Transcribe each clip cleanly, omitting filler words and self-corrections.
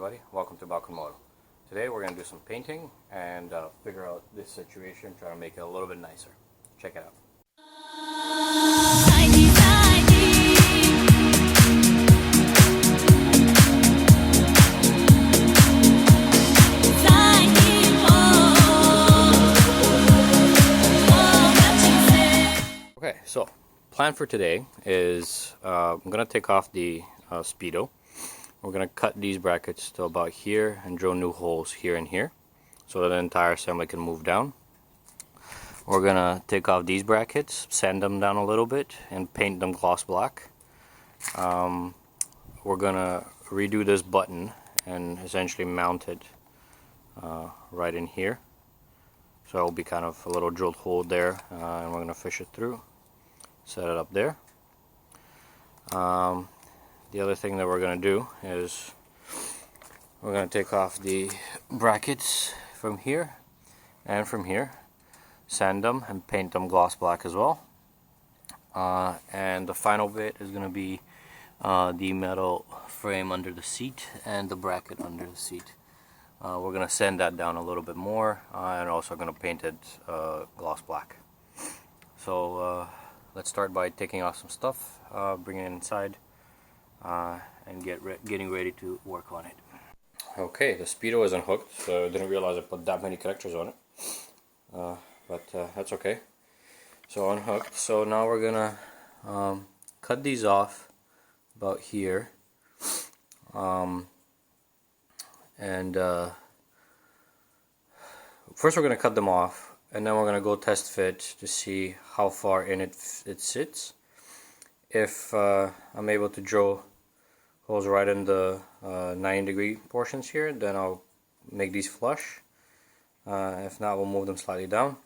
everybody, welcome to Moto. Today we're going to do some painting and figure out this situation, try to make it a little bit nicer. Check it out. Okay, so plan for today is I'm going to take off the speedo. We're going to cut these brackets to about here and drill new holes here and here so that the entire assembly can move down. We're going to take off these brackets, sand them down a little bit, and paint them gloss black. We're going to redo this button and essentially mount it right in here. So it'll be kind of a little drilled hole there, and we're going to fish it through, set it up there. The other thing that we're going to do is we're going to take off the brackets from here and from here, sand them and paint them gloss black as well. And the final bit is going to be the metal frame under the seat and the bracket under the seat. We're going to sand that down a little bit more and also going to paint it gloss black. So let's start by taking off some stuff, bringing it inside, and getting ready to work on it. Okay, the speedo is unhooked, so I didn't realize I put that many connectors on it, but that's okay. So unhooked. So now we're gonna cut these off about here, and first we're gonna cut them off, and then we're gonna go test fit to see how far in it sits. If I'm able to drill holes right in the 90-degree portions here, then I'll make these flush. If not, we'll move them slightly down.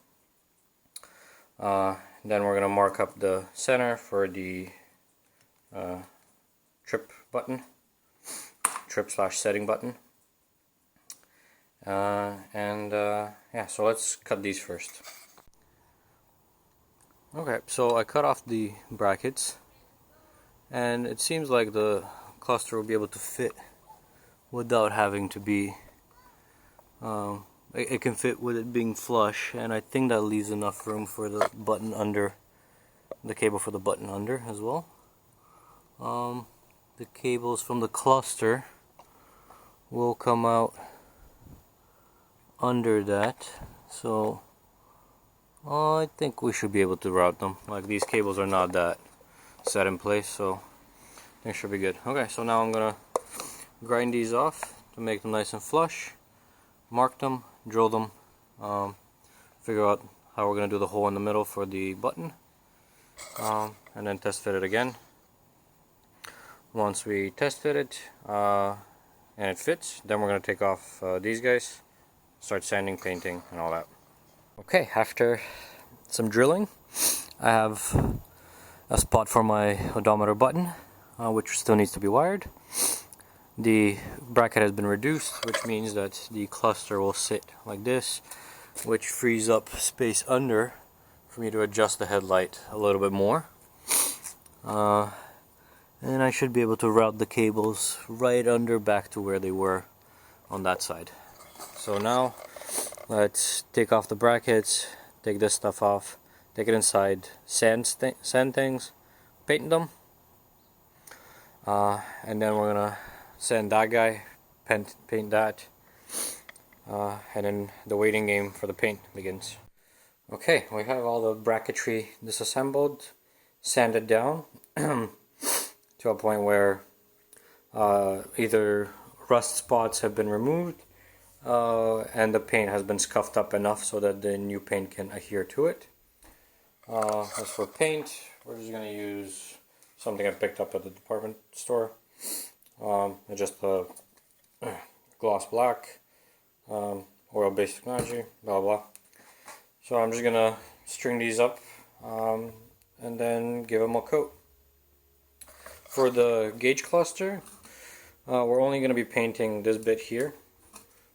Then we're going to mark up the center for the trip / setting button. Yeah, so let's cut these first. Okay, so I cut off the brackets, and it seems like the cluster will be able to fit without having to be it can fit with it being flush, and I think that leaves enough room for the button under, the cable for the button under as well. The cables from the cluster will come out under that, so I think we should be able to route them. Like, these cables are not that set in place, so I think it should be good. Okay, so now I'm gonna grind these off to make them nice and flush, mark them, drill them, figure out how we're gonna do the hole in the middle for the button, and then test fit it again. Once we test fit it and it fits, then we're gonna take off these guys, start sanding, painting, and all that. Okay, after some drilling, I have a spot for my odometer button, which still needs to be wired. The bracket has been reduced, which means that the cluster will sit like this, which frees up space under for me to adjust the headlight a little bit more. And I should be able to route the cables right under back to where they were on that side. So now let's take off the brackets, take this stuff off, take it inside, sand things, paint them, and then we're gonna sand that guy, paint that, and then the waiting game for the paint begins. Okay, we have all the bracketry disassembled, sanded down to a point where either rust spots have been removed and the paint has been scuffed up enough so that the new paint can adhere to it. As for paint, we're just going to use something I picked up at the department store. Just a gloss black, oil based technology, blah blah. So I'm just going to string these up and then give them a coat. For the gauge cluster, we're only going to be painting this bit here.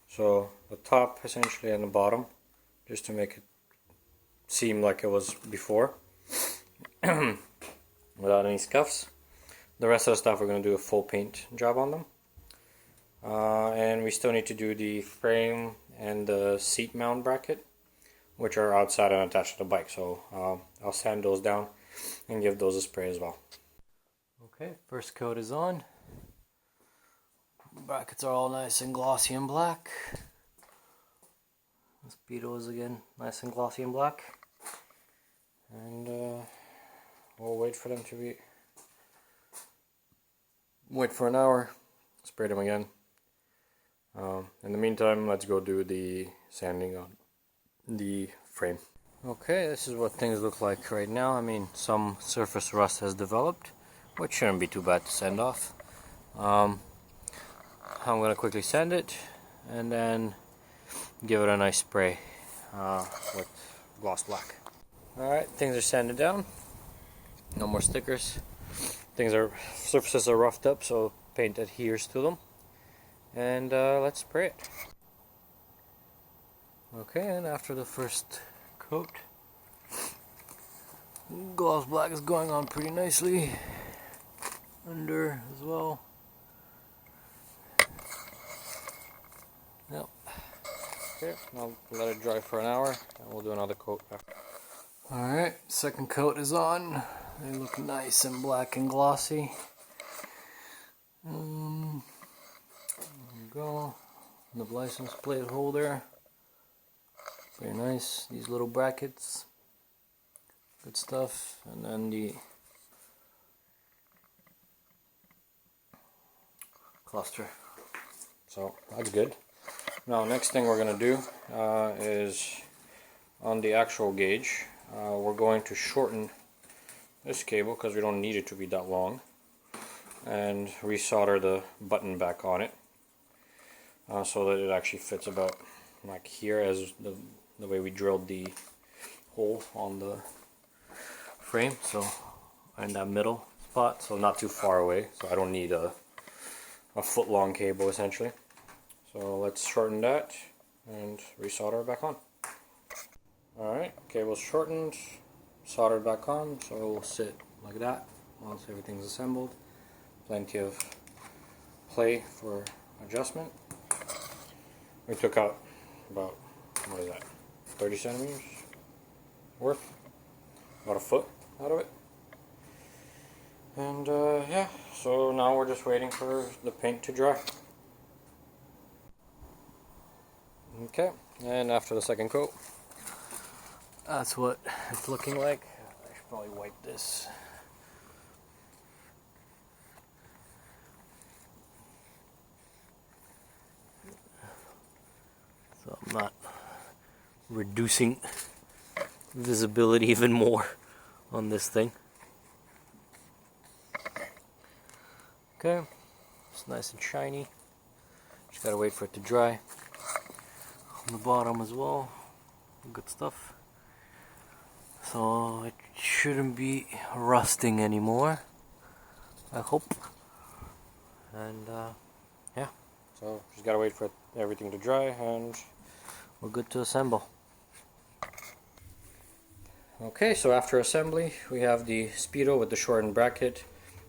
So the top essentially and the bottom, just to make it seem like it was before, without any scuffs. The rest of the stuff we're going to do a full paint job on them. and we still need to do the frame and the seat mount bracket, which are outside and attached to the bike. So I'll sand those down and give those a spray as well. Okay, first coat is on. Brackets are all nice and glossy and black. The speedo is again nice and glossy and black. And we'll wait for them to be... Wait for an hour, spray them again. In the meantime, let's go do the sanding on the frame. Okay, this is what things look like right now. I mean, some surface rust has developed, which shouldn't be too bad to sand off. I'm going to quickly sand it and then give it a nice spray with gloss black. Alright, things are sanded down. No more stickers. Surfaces are roughed up, so paint adheres to them. And let's spray it. Okay, and after the first coat, gloss black is going on pretty nicely. Under as well. Yep. Okay, I'll let it dry for an hour, and we'll do another coat after. Alright, second coat is on. They look nice and black and glossy. There we go. The license plate holder. Very nice. These little brackets. Good stuff. And then the cluster. So that's good. Now next thing we're going to do is on the actual gauge. We're going to shorten this cable because we don't need it to be that long, and resolder the button back on it so that it actually fits about like here, as the way we drilled the hole on the frame, so in that middle spot, so not too far away, so I don't need a foot long cable essentially. So let's shorten that and resolder it back on. Alright, cable's shortened, soldered back on, so it will sit like that once everything's assembled. Plenty of play for adjustment. We took out about, what is that, 30 centimeters worth? About a foot out of it. And yeah, so now we're just waiting for the paint to dry. Okay, and after the second coat, that's what it's looking like. I should probably wipe this. So I'm not reducing visibility even more on this thing. Okay, it's nice and shiny. Just gotta wait for it to dry. On the bottom as well, good stuff. So it shouldn't be rusting anymore, I hope. And yeah, so just gotta wait for everything to dry and we're good to assemble. Okay, so after assembly we have the speedo with the shortened bracket.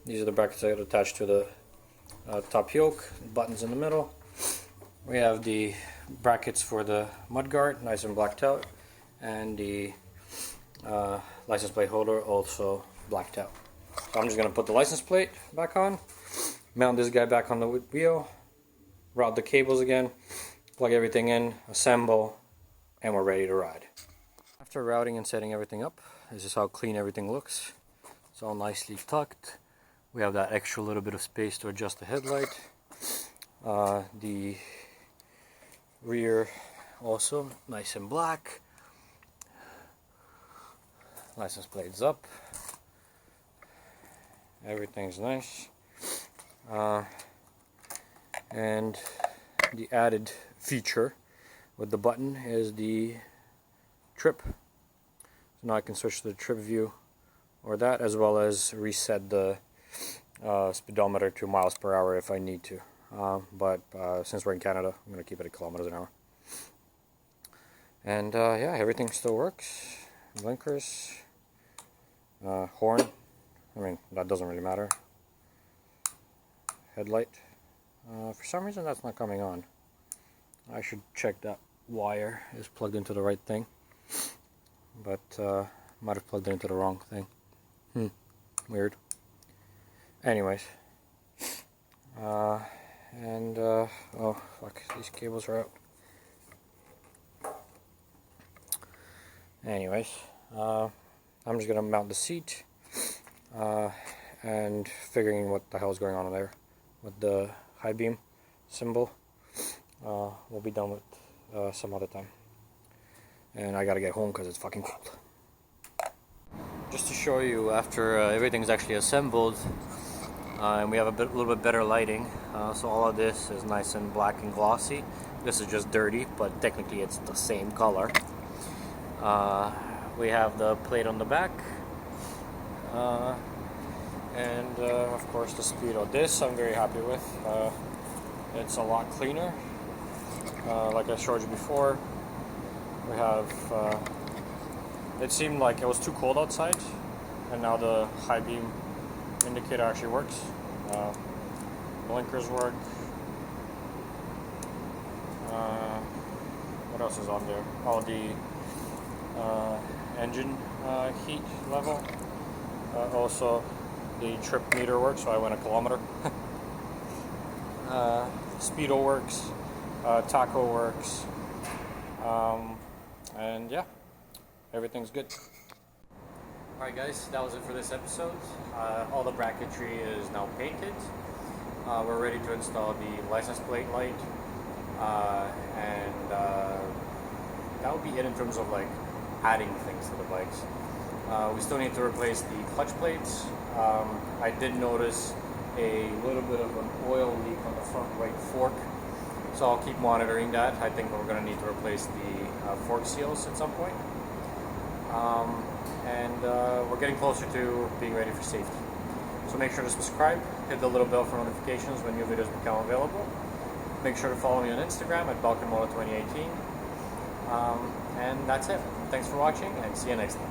These are the brackets that are attached to the top yoke, buttons in the middle. We have the brackets for the mudguard, nice and blacked out, and the license plate holder also blacked out. So I'm just going to put the license plate back on, mount this guy back on the wheel, route the cables again, plug everything in, assemble, and we're ready to ride. After routing and setting everything up, this is how clean everything looks. It's all nicely tucked. We have that extra little bit of space to adjust the headlight. The rear also nice and black. License plate's up. Everything's nice. And the added feature with the button is the trip. So now I can switch to the trip view or that, as well as reset the speedometer to miles per hour if I need to. But since we're in Canada, I'm going to keep it at kilometers an hour. And yeah, everything still works. Blinkers, horn, I mean that doesn't really matter. Headlight, For some reason that's not coming on. I should check that wire is plugged into the right thing, but might have plugged it into the wrong thing. Weird. Anyways, oh fuck, these cables are out. Anyways, I'm just gonna mount the seat and figuring what the hell is going on in there with the high beam symbol. We'll be done with some other time, and I gotta get home because it's fucking cold. Just to show you after everything's actually assembled, and we have a little bit better lighting, so all of this is nice and black and glossy. This is just dirty, but technically it's the same color. We have the plate on the back, and of course the speedo. This I'm very happy with. It's a lot cleaner. Like I showed you before, we have it seemed like it was too cold outside, and now the high beam indicator actually works. Blinkers work. What else is on there? Oh, the engine heat level. Also, the trip meter works, so I went a kilometer. Speedo works. Taco works. And yeah, everything's good. Alright guys, that was it for this episode. All the bracketry is now painted. We're ready to install the license plate light. And that would be it in terms of like adding things to the bikes. We still need to replace the clutch plates. I did notice a little bit of an oil leak on the front right fork, so I'll keep monitoring that. I think we're going to need to replace the fork seals at some point. And we're getting closer to being ready for safety. So make sure to subscribe, hit the little bell for notifications when new videos become available. Make sure to follow me on Instagram at BalkanMoto2018. And that's it. Thanks for watching, and see you next time.